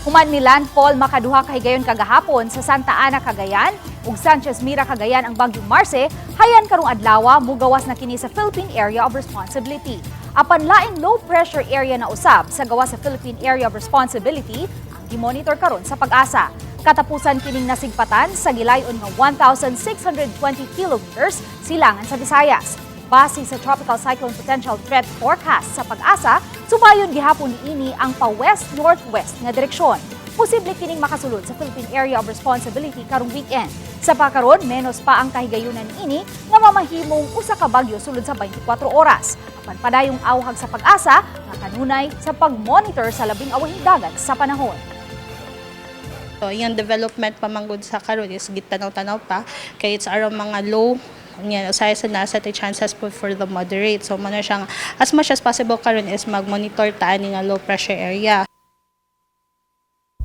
Human ni landfall makaduha ka higayon kagahapon sa Santa Ana, Cagayan ug Sanchez Mira, Cagayan ang Bagyong Marce, hayan karong adlaw mugawas na kini sa Philippine Area of Responsibility. Apan laing low pressure area na usab sa gawas sa Philippine Area of Responsibility ang gimonitor karon sa Pagasa. Katapusan kining nasigpatan sa gilayon nga 1,620 kilometers silangan sa Visayas. Base sa Tropical Cyclone Potential Threat Forecast sa Pagasa, sumayon gihapon niini ang pa-west-northwest nga direksyon. Posible kining makasulod sa Philippine Area of Responsibility karong weekend. Sa pakaron, menos pa ang kahigayunan niini nga mamahimong usa ka bagyo sulod sa 24 oras. Apan padayong awhag sa Pagasa nga kanunay sa pag-monitor sa labing awahing dagat sa panahon. So, yung development pamanggod sa karon is gitanaw-tanaw pa kaya it's around mga low size na sa chances po for the moderate. So, muna siyang as much as possible karon is mag-monitor taan nga low pressure area.